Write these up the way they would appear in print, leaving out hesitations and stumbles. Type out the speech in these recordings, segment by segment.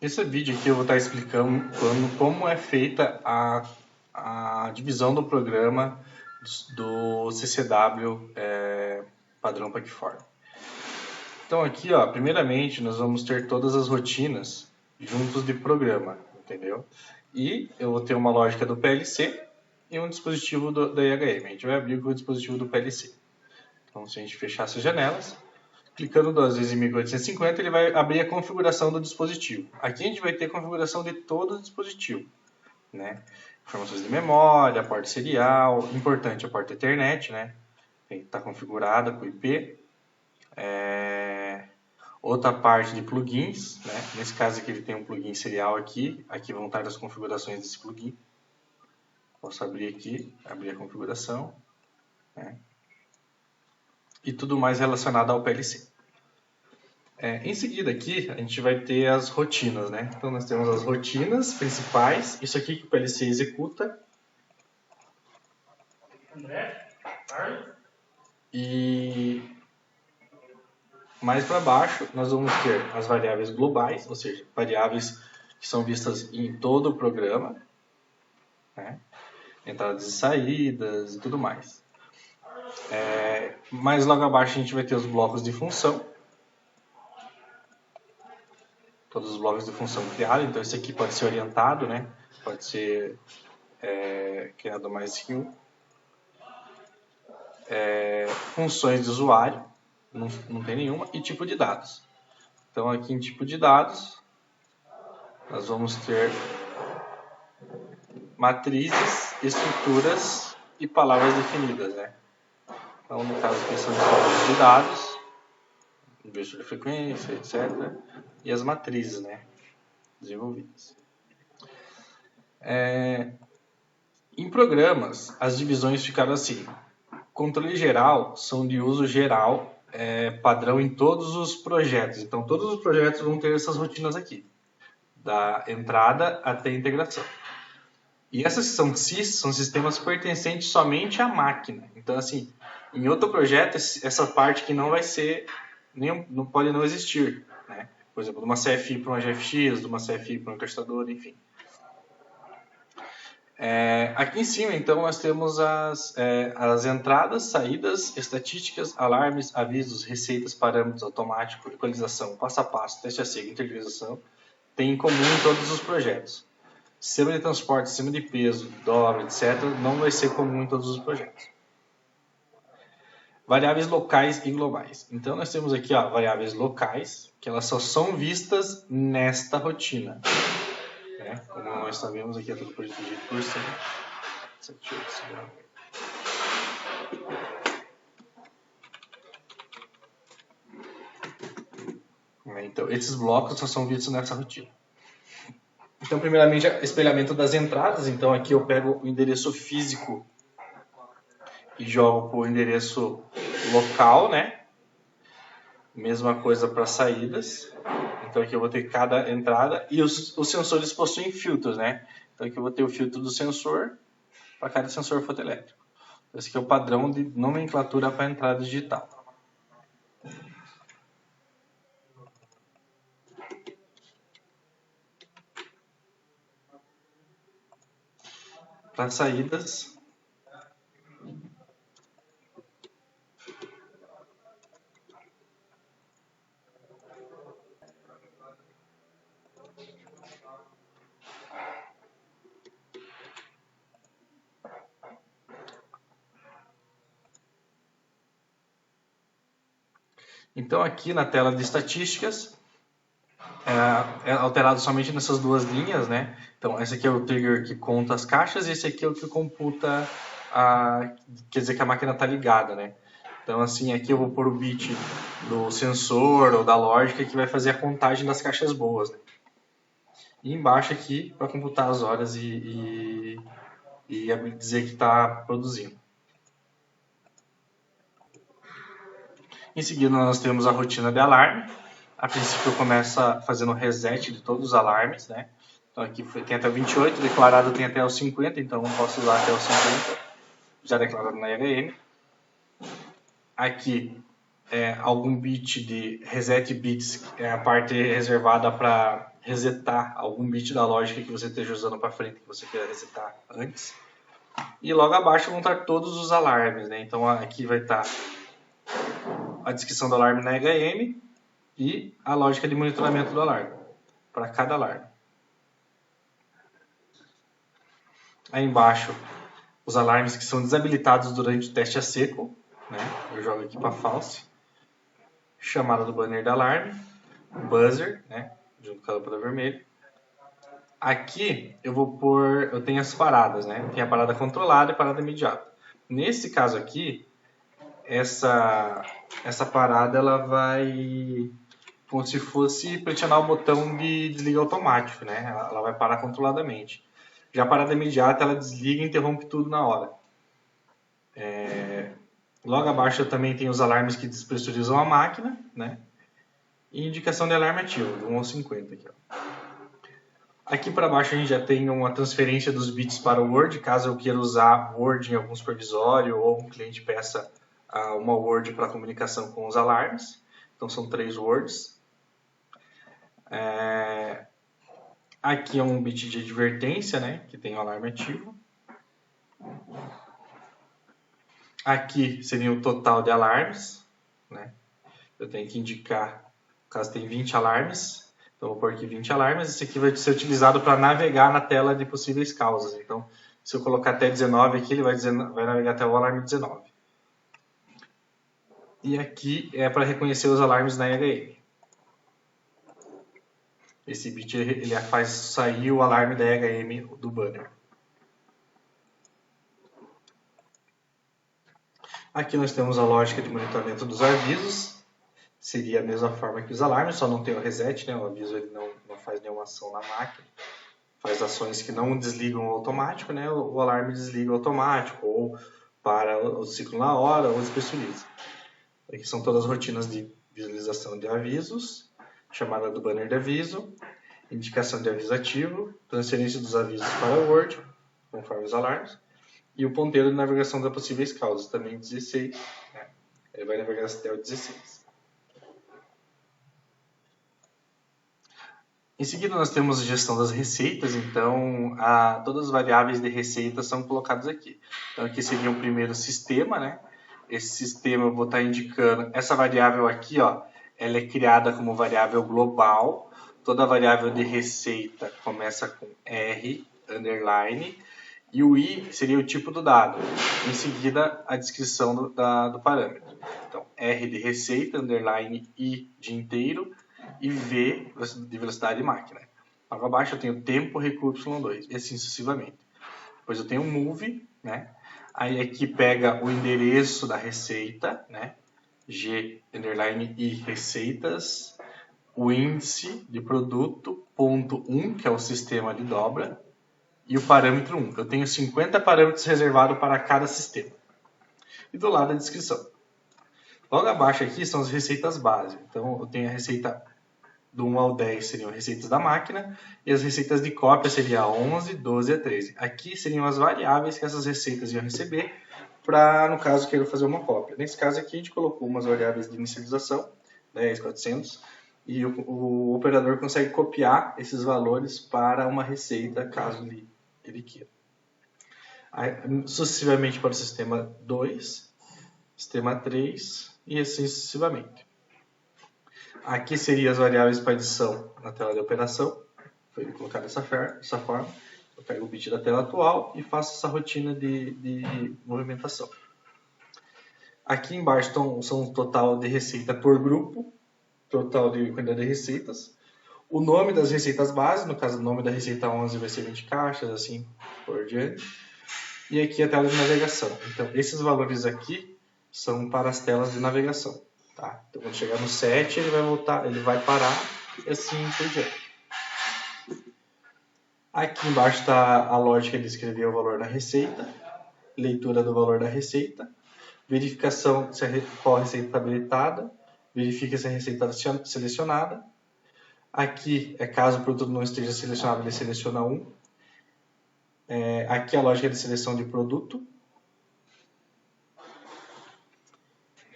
Nesse vídeo aqui eu vou estar explicando como é feita a divisão do programa do CCW padrão Packform. Então aqui, ó, primeiramente nós vamos ter todas as rotinas juntos de programa, entendeu? E eu vou ter uma lógica do PLC e um dispositivo da IHM. A gente vai abrir com o dispositivo do PLC. Então se a gente fechar essas janelas, clicando duas vezes em 1850, ele vai abrir a configuração do dispositivo. Aqui a gente vai ter a configuração de todo o dispositivo, né? Informações de memória, porta serial, importante a porta Ethernet, né? Tem que estar configurada com IP. Outra parte de plugins, né? Nesse caso aqui ele tem um plugin serial aqui. Aqui vão estar as configurações desse plugin. Posso abrir aqui, abrir a configuração, né? E tudo mais relacionado ao PLC. Em seguida aqui, a gente vai ter as rotinas, né? Então nós temos as rotinas principais, isso aqui que o PLC executa. E mais para baixo nós vamos ter as variáveis globais, ou seja, variáveis que são vistas em todo o programa, né? Entradas e saídas e tudo mais. Mais logo abaixo a gente vai ter os blocos de função. Todos os blocos de função criados, então esse aqui pode ser orientado, né? Pode ser criado mais que um. Funções de usuário, não tem nenhuma, e tipo de dados. Então aqui em tipo de dados, nós vamos ter matrizes, estruturas e palavras definidas, né? Então no caso aqui são os blocos de dados, inversor de frequência, etc. E as matrizes, né? Desenvolvidas. Em programas, as divisões ficaram assim. Controle geral são de uso geral, padrão em todos os projetos. Então, todos os projetos vão ter essas rotinas aqui, da entrada até a integração. E essas são SIS, são sistemas pertencentes somente à máquina. Então, assim, em outro projeto, essa parte aqui não vai ser, não pode não existir, né? Por exemplo, de uma CFI para uma GFX, de uma CFI para um orquestrador, enfim. Aqui em cima, então, nós temos as entradas, saídas, estatísticas, alarmes, avisos, receitas, parâmetros, automático, equalização, passo a passo, teste a cego, integração. Tem em comum em todos os projetos. Sistema de transporte, sistema de peso, dobra, etc. não vai ser comum em todos os projetos. Variáveis locais e globais. Então, nós temos aqui variáveis locais, que elas só são vistas nesta rotina. Né? Como nós sabemos aqui, é tudo protegido por cima. Então, esses blocos só são vistos nessa rotina. Então, primeiramente, espelhamento das entradas. Então, aqui eu pego o endereço físico e jogo para o endereço local, né? Mesma coisa para saídas. Então, aqui eu vou ter cada entrada. E os sensores possuem filtros, né? Então, aqui eu vou ter o filtro do sensor para cada sensor fotoelétrico. Esse aqui é o padrão de nomenclatura para entrada digital. Para saídas, então aqui na tela de estatísticas é alterado somente nessas duas linhas, né? Então esse aqui é o trigger que conta as caixas e esse aqui é o que computa quer dizer que a máquina está ligada, né? Então assim, aqui eu vou pôr o bit do sensor ou da lógica que vai fazer a contagem das caixas boas, né? E embaixo aqui para computar as horas e dizer que está produzindo. Em seguida nós temos a rotina de alarme. A princípio começa fazendo reset de todos os alarmes, né? Então aqui tem até o 28, declarado tem até o 50, então eu posso usar até o 50, já declarado na IHM. Aqui algum bit de reset bits, é a parte reservada para resetar algum bit da lógica que você esteja usando para frente, que você queira resetar antes. E logo abaixo vão estar todos os alarmes, né? Então aqui vai estar a descrição do alarme na EHM e a lógica de monitoramento do alarme, para cada alarme. Aí embaixo, os alarmes que são desabilitados durante o teste a seco, né? Eu jogo aqui para false. Chamada do banner de alarme, buzzer, né? Junto com a lâmpada vermelha. Aqui eu tenho as paradas, né? Tem a parada controlada e a parada imediata. Nesse caso aqui, essa parada ela vai como se fosse pressionar o botão de desliga automático, né? Ela vai parar controladamente. Já a parada imediata ela desliga e interrompe tudo na hora. Logo abaixo eu também tenho os alarmes que despressurizam a máquina, né? E indicação de alarme ativo, de 1 ao 50 aqui, ó. Aqui para baixo a gente já tem uma transferência dos bits para o Word, caso eu queira usar Word em algum supervisório ou um cliente peça uma Word para comunicação com os alarmes. Então são 3 Words. Aqui é um bit de advertência, né, que tem o alarme ativo. Aqui seria o total de alarmes, né? Eu tenho que indicar, caso tem 20 alarmes, então vou pôr aqui 20 alarmes. Esse aqui vai ser utilizado para navegar na tela de possíveis causas. Então, se eu colocar até 19 aqui, ele vai navegar até o alarme 19. E aqui é para reconhecer os alarmes na EHM. Esse bit ele faz sair o alarme da EHM do banner. Aqui nós temos a lógica de monitoramento dos avisos. Seria a mesma forma que os alarmes, só não tem o reset, né? O aviso ele não faz nenhuma ação na máquina. Faz ações que não desligam automático, né? O alarme desliga automático, ou para o ciclo na hora, ou despressuriza. Aqui são todas as rotinas de visualização de avisos, chamada do banner de aviso, indicação de aviso ativo, transferência dos avisos para o Word, conforme os alarmes, e o ponteiro de navegação das possíveis causas, também 16, né? Ele vai navegar até o 16. Em seguida, nós temos a gestão das receitas, então todas as variáveis de receita são colocadas aqui. Então, aqui seria o primeiro sistema, né? Esse sistema eu vou estar indicando, essa variável aqui, ó, ela é criada como variável global. Toda variável de receita começa com R, underline, e o I seria o tipo do dado. Em seguida, a descrição do parâmetro. Então, R de receita, underline, I de inteiro, e V de velocidade de máquina. Logo abaixo eu tenho tempo, recuo, Y2, e assim sucessivamente. Depois eu tenho move, né? Aí aqui pega o endereço da receita, né? G, underline, I, receitas, o índice de produto, ponto 1, que é o sistema de dobra, e o parâmetro 1. Eu tenho 50 parâmetros reservados para cada sistema. E do lado a descrição. Logo abaixo aqui são as receitas base. Então eu tenho a receita do 1 ao 10 seriam receitas da máquina, e as receitas de cópia seriam a 11, 12 e 13. Aqui seriam as variáveis que essas receitas iam receber, para, no caso, queira fazer uma cópia. Nesse caso aqui, a gente colocou umas variáveis de inicialização, 10, 400, e o operador consegue copiar esses valores para uma receita, caso ele queira. Aí, sucessivamente para o sistema 2, sistema 3 e assim sucessivamente. Aqui seriam as variáveis para adição na tela de operação. Foi colocado dessa forma. Eu pego o bit da tela atual e faço essa rotina de movimentação. Aqui embaixo são o total de receita por grupo, total de quantidade de receitas, o nome das receitas base, no caso o nome da receita 11 vai ser 20 caixas, assim por diante. E aqui a tela de navegação. Então esses valores aqui são para as telas de navegação. Tá? Então quando chegar no 7 ele vai voltar, ele vai parar e assim por diante. Aqui embaixo está a lógica de escrever o valor da receita, leitura do valor da receita, verificação se qual receita está habilitada, verifica se a receita está selecionada. Aqui, caso o produto não esteja selecionado, ele seleciona 1. Aqui a lógica de seleção de produto.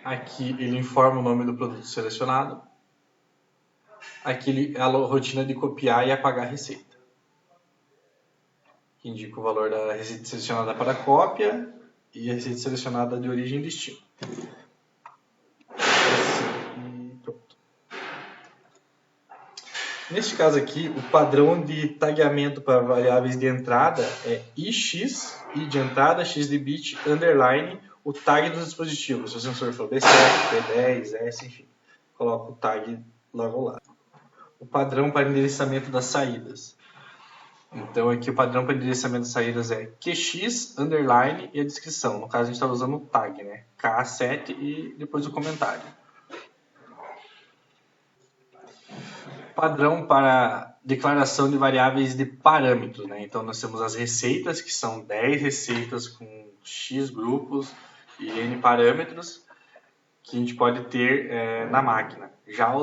Aqui ele informa o nome do produto selecionado. Aqui a rotina de copiar e apagar a receita, que indica o valor da receita selecionada para cópia e a receita selecionada de origem e destino. E pronto. Neste caso aqui, o padrão de tagueamento para variáveis de entrada é ix, i de entrada, x de bit, underline, o tag dos dispositivos. Se o sensor for B7, P10, S, enfim, coloca o tag logo lá. O padrão para endereçamento das saídas. Então aqui o padrão para endereçamento das saídas é QX, underline e a descrição. No caso a gente está usando o tag, né? K7 e depois o comentário. Padrão para declaração de variáveis de parâmetros, né? Então nós temos as receitas, que são 10 receitas com X grupos e N parâmetros, que a gente pode ter na máquina. Já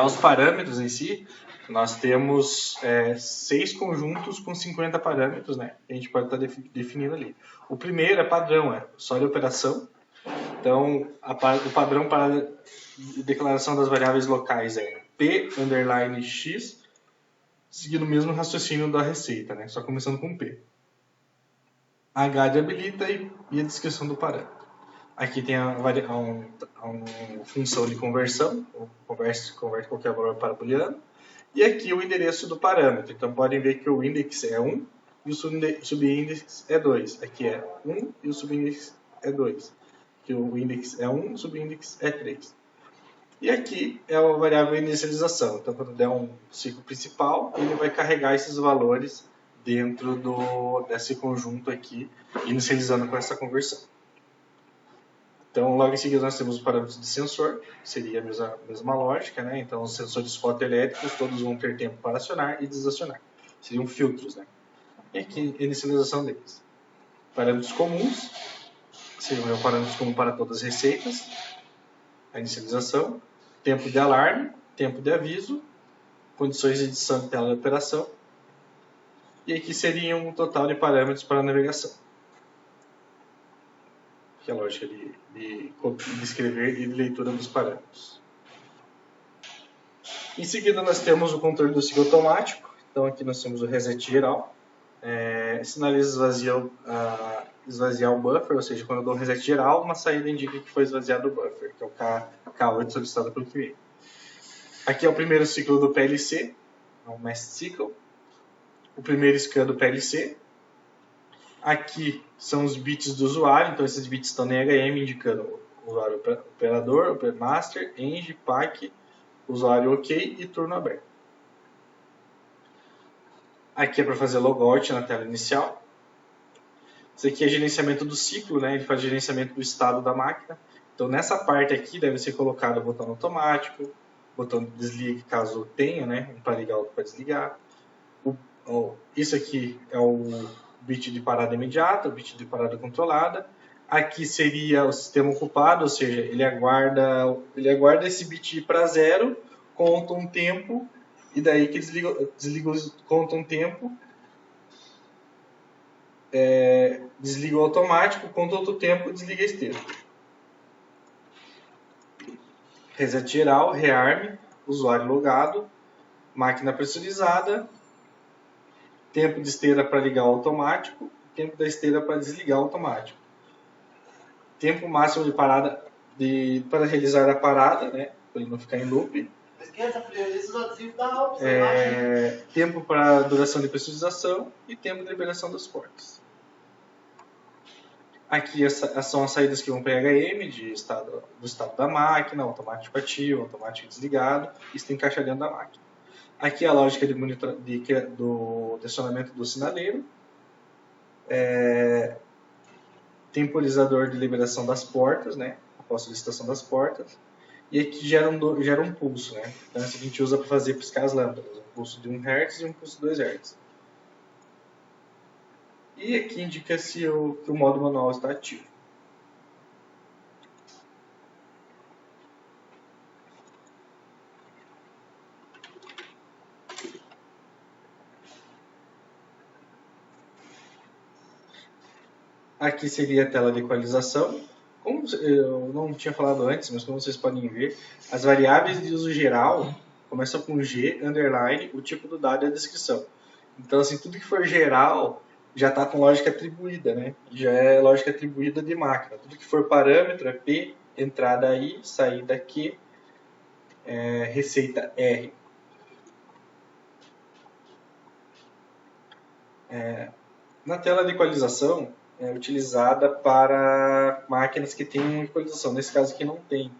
os parâmetros em si, nós temos 6 conjuntos com 50 parâmetros, né? Que a gente pode estar definindo ali. O primeiro é padrão, é só de operação. Então, o padrão para declaração das variáveis locais é P underline X, seguindo o mesmo raciocínio da receita, né? Só começando com P. H de habilita e a descrição do parâmetro. Aqui tem a função de conversão, converte qualquer valor para booleano. E aqui o endereço do parâmetro. Então podem ver que o index é 1 e o subíndice é 2. Aqui é 1 e o subíndice é 2. Aqui o index é 1 e o subíndice é 3. E aqui é a variável inicialização. Então quando der um ciclo principal, ele vai carregar esses valores dentro desse conjunto aqui, inicializando com essa conversão. Então, logo em seguida, nós temos os parâmetros de sensor, seria a mesma lógica, né? Então, os sensores fotoelétricos, todos vão ter tempo para acionar e desacionar. Seriam filtros, né? E aqui, a inicialização deles. Parâmetros comuns, seriam parâmetros comuns para todas as receitas, a inicialização, tempo de alarme, tempo de aviso, condições de edição de tela de operação, e aqui seria um total de parâmetros para a navegação. Que é a lógica de escrever e de leitura dos parâmetros. Em seguida, nós temos o controle do ciclo automático. Então, aqui nós temos o reset geral. Sinaliza esvaziar o buffer, ou seja, quando eu dou um reset geral, uma saída indica que foi esvaziado o buffer, que é o K8 solicitado pelo cliente. Aqui é o primeiro ciclo do PLC, é o Master Cycle. O primeiro scan do PLC. Aqui são os bits do usuário, então esses bits estão em HM indicando o usuário operador, master, eng, pack, usuário ok e turno aberto. Aqui é para fazer logout na tela inicial. Isso aqui é gerenciamento do ciclo, né? Ele faz gerenciamento do estado da máquina. Então nessa parte aqui deve ser colocado o botão automático, botão de desligue caso tenha, né? Um para ligar, outro para desligar. Isso aqui é o bit de parada imediata, o bit de parada controlada. Aqui seria o sistema ocupado, ou seja, ele aguarda esse bit para zero, conta um tempo, e daí que conta um tempo, desliga o automático, conta outro tempo, desliga a esteira. Reset geral, rearm, usuário logado, máquina pressurizada, tempo de esteira para ligar o automático, tempo da esteira para desligar o automático. Tempo máximo de parada para realizar a parada, né, para ele não ficar em loop. Tempo para duração de pressurização e tempo de liberação das portas. Aqui são as saídas que vão para HM do estado da máquina, automático ativo, automático desligado, isso tem que encaixar dentro da máquina. Aqui a lógica do acionamento do sinaleiro, temporizador de liberação das portas, né, após solicitação das portas, e aqui gera um pulso, né, então esse a gente usa para fazer piscar as lâmpadas, um pulso de 1 Hz e um pulso de 2 Hz. E aqui indica se que o modo manual está ativo. Aqui seria a tela de equalização. Como eu não tinha falado antes, mas como vocês podem ver, as variáveis de uso geral, começa com G, underline, o tipo do dado e a descrição. Então, assim, tudo que for geral já está com lógica atribuída, né? Já é lógica atribuída de máquina. Tudo que for parâmetro é P, entrada I, saída Q, receita R. Na tela de equalização é utilizada para máquinas que têm uma equalização. Nesse caso aqui não tem.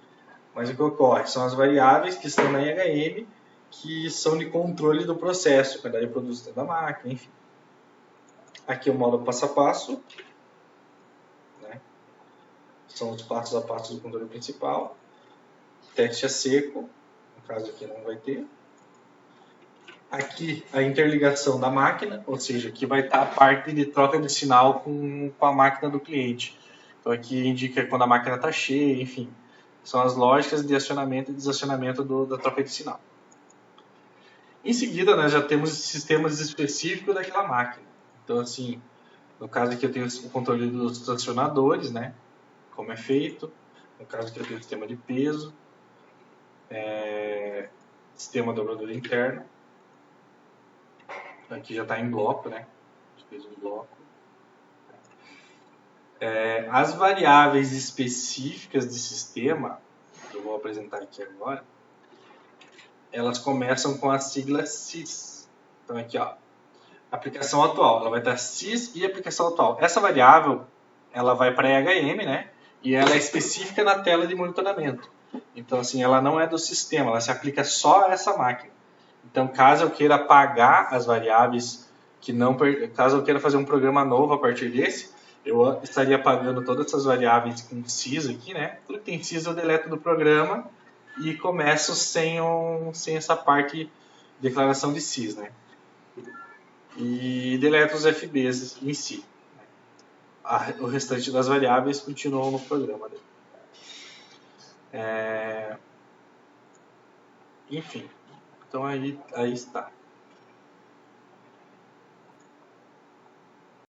Mas o que ocorre? São as variáveis que estão na IHM que são de controle do processo, quantidade de produtos dentro da máquina, enfim. Aqui é o modo passo a passo, né? São os passos a passos do controle principal. Teste a seco, no caso aqui não vai ter. Aqui a interligação da máquina, ou seja, aqui vai estar a parte de troca de sinal com a máquina do cliente. Então aqui indica quando a máquina está cheia, enfim. São as lógicas de acionamento e desacionamento da troca de sinal. Em seguida, nós já temos sistemas específicos daquela máquina. Então, assim, no caso aqui eu tenho o controle dos acionadores, né? Como é feito. No caso aqui eu tenho o sistema de peso, sistema dobrador interno. Aqui já está em bloco, né? A gente fez um bloco. As variáveis específicas de sistema, que eu vou apresentar aqui agora, elas começam com a sigla sys. Então aqui, ó, aplicação atual, ela vai estar sys e aplicação atual. Essa variável, ela vai para a EHM, né? E ela é específica na tela de monitoramento. Então, assim, ela não é do sistema, ela se aplica só a essa máquina. Então, caso eu queira apagar as variáveis que não, caso eu queira fazer um programa novo a partir desse, eu estaria apagando todas essas variáveis com sys aqui, né? Tudo que tem sys eu deleto do programa e começo sem essa parte de declaração de sys, né? E deleto os FBs em si. O restante das variáveis continuam no programa. Enfim, então aí está.